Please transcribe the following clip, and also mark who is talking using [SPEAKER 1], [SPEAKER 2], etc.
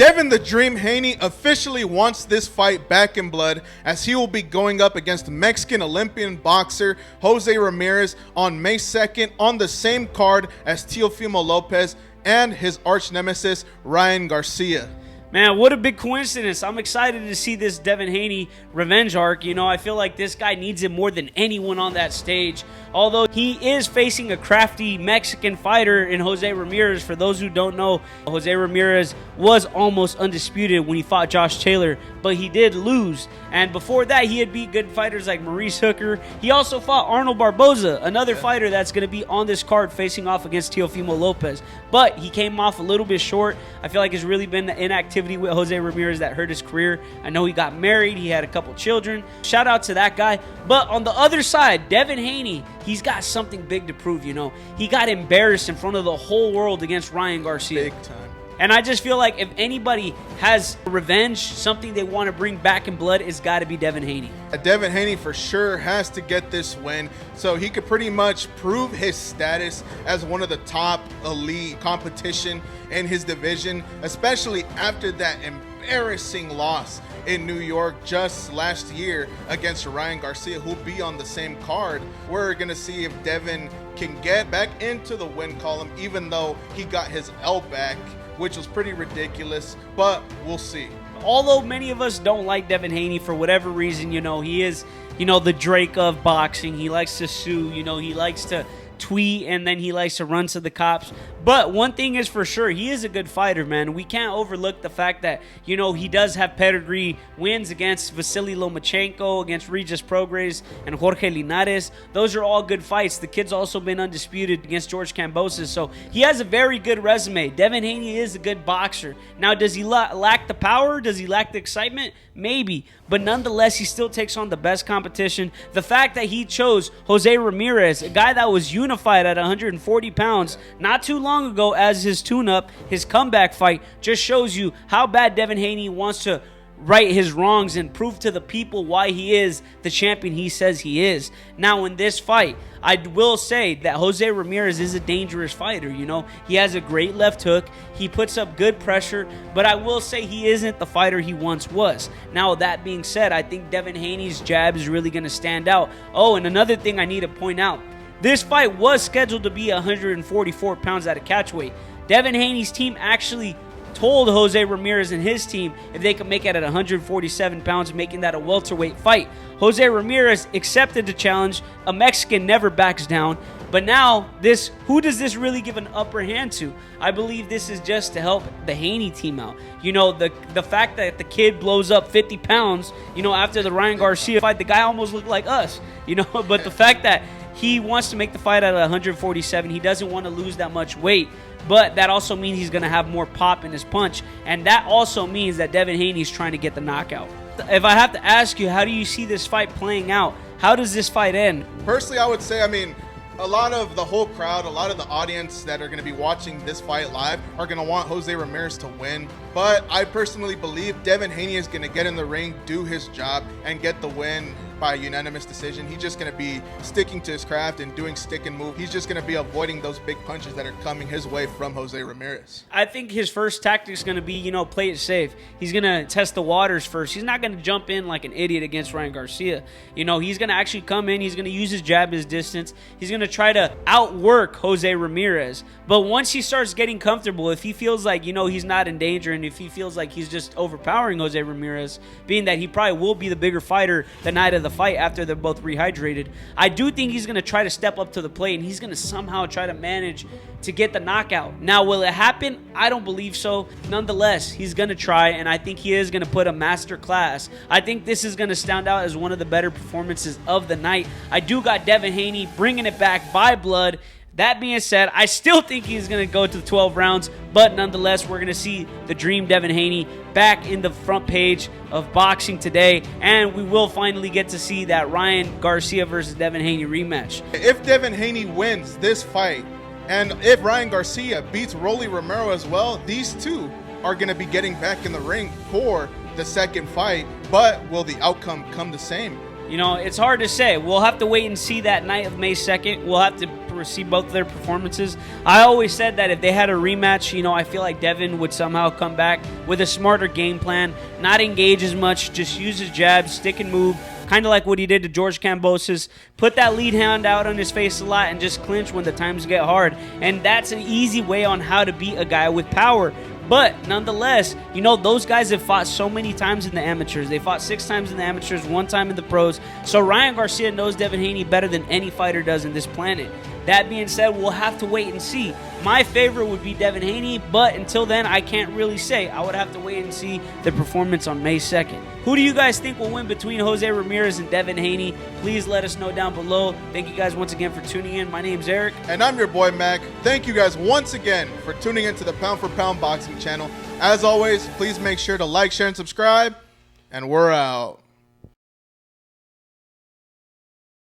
[SPEAKER 1] Devin the Dream Haney officially wants this fight back in blood, as he will be going up against Mexican Olympian boxer Jose Ramirez on May 2nd on the same card as Teofimo Lopez and his arch nemesis Ryan Garcia.
[SPEAKER 2] Man, what a big coincidence. I'm excited to see this Devin Haney revenge arc. You know, I feel like this guy needs it more than anyone on that stage. Although he is facing a crafty Mexican fighter in Jose Ramirez. For those who don't know, Jose Ramirez was almost undisputed when he fought Josh Taylor, but he did lose. And before that, he had beat good fighters like Maurice Hooker. He also fought Arnold Barboza, another fighter that's going to be on this card facing off against Teofimo Lopez. But he came off a little bit short. I feel like it's really been the inactivity with Jose Ramirez that hurt his career. I know he got married. He had a couple children. Shout out to that guy. But on the other side, Devin Haney, he's got something big to prove, you know. He got embarrassed in front of the whole world against Ryan Garcia.
[SPEAKER 1] Big time.
[SPEAKER 2] And I just feel like if anybody has revenge, something they want to bring back in blood, it's got to be Devin Haney.
[SPEAKER 1] Devin Haney for sure has to get this win so he could pretty much prove his status as one of the top elite competition in his division, especially after that embarrassing loss in New York just last year against Ryan Garcia, who'll be on the same card. We're going to see if Devin can get back into the win column, even though he got his L back, which was pretty ridiculous, but we'll see.
[SPEAKER 2] Although many of us don't like Devin Haney for whatever reason, you know, he is, you know, the Drake of boxing. He likes to sue, you know, he likes to tweet, and then he likes to run to the cops. But one thing is for sure, he is a good fighter, man. We can't overlook the fact that, you know, he does have pedigree wins against Vasily Lomachenko, against Regis Prograis, and Jorge Linares. Those are all good fights. The kid's also been undisputed against George Kambosos, so he has a very good resume. Devin Haney is a good boxer. Now, does he lack the power? Does he lack the excitement? Maybe. But nonetheless, he still takes on the best competition. The fact that he chose Jose Ramirez, a guy that was unified at 140 pounds not too long ago as his tune-up, his comeback fight, just shows you how bad Devin Haney wants to right his wrongs and prove to the people why he is the champion he says he is. Now, in this fight, I will say that Jose Ramirez is a dangerous fighter. You know, he has a great left hook. He puts up good pressure, but I will say he isn't the fighter he once was. Now, that being said, I think Devin Haney's jab is really going to stand out. Oh, and another thing I need to point out, this fight was scheduled to be 144 pounds at a catchweight. Devin Haney's team actually told Jose Ramirez and his team if they could make it at 147 pounds, making that a welterweight fight. Jose Ramirez accepted the challenge. A Mexican never backs down. But now, who does this really give an upper hand to? I believe this is just to help the Haney team out. You know, the fact that the kid blows up 50 pounds, you know, after the Ryan Garcia fight, the guy almost looked like us, you know, but the fact that he wants to make the fight at 147, he doesn't want to lose that much weight. But that also means he's going to have more pop in his punch. And that also means that Devin Haney is trying to get the knockout. If I have to ask you, how do you see this fight playing out? How does this fight end?
[SPEAKER 1] Personally, I would say, a lot of the whole crowd, a lot of the audience that are going to be watching this fight live are going to want Jose Ramirez to win. But I personally believe Devin Haney is going to get in the ring, do his job, and get the win by unanimous decision. He's just going to be sticking to his craft and doing stick and move. He's just going to be avoiding those big punches that are coming his way from Jose Ramirez.
[SPEAKER 2] I think his first tactic is going to be, you know, play it safe. He's going to test the waters first. He's not going to jump in like an idiot against Ryan Garcia. You know, he's going to actually come in. He's going to use his jab, his distance. He's going to try to outwork Jose Ramirez. But once he starts getting comfortable, if he feels like, you know, he's not in danger, and if he feels like he's just overpowering Jose Ramirez, being that he probably will be the bigger fighter the night of the fight after they're both rehydrated, I do think he's going to try to step up to the plate, and he's going to somehow try to manage to get the knockout. Now, will it happen? I don't believe so. Nonetheless, he's going to try, and I think he is going to put a master class. I think this is going to stand out as one of the better performances of the night. I do got Devin Haney bringing it back by blood. That being said, I still think he's going to go to the 12 rounds, but nonetheless, we're going to see the Dream Devin Haney back in the front page of boxing today, and we will finally get to see that Ryan Garcia versus Devin Haney rematch.
[SPEAKER 1] If Devin Haney wins this fight, and if Ryan Garcia beats Rolly Romero as well, these two are going to be getting back in the ring for the second fight, but will the outcome come the same?
[SPEAKER 2] You know, it's hard to say. We'll have to wait and see that night of May 2nd. We'll have to see both their performances. I always said that if they had a rematch, you know, I feel like Devin would somehow come back with a smarter game plan, not engage as much, just use his jabs, stick and move, kind of like what he did to George Kambosos. Put that lead hand out on his face a lot and just clinch when the times get hard. And that's an easy way on how to beat a guy with power. But nonetheless, you know, those guys have fought so many times in the amateurs. They fought 6 times in the amateurs, 1 time in the pros. So Ryan Garcia knows Devin Haney better than any fighter does in this planet. That being said, we'll have to wait and see. My favorite would be Devin Haney, but until then, I can't really say. I would have to wait and see the performance on May 2nd. Who do you guys think will win between Jose Ramirez and Devin Haney? Please let us know down below. Thank you guys once again for tuning in. My name's Eric.
[SPEAKER 1] And I'm your boy, Mac. Thank you guys once again for tuning into the Pound for Pound Boxing channel. As always, please make sure to like, share, and subscribe. And we're out.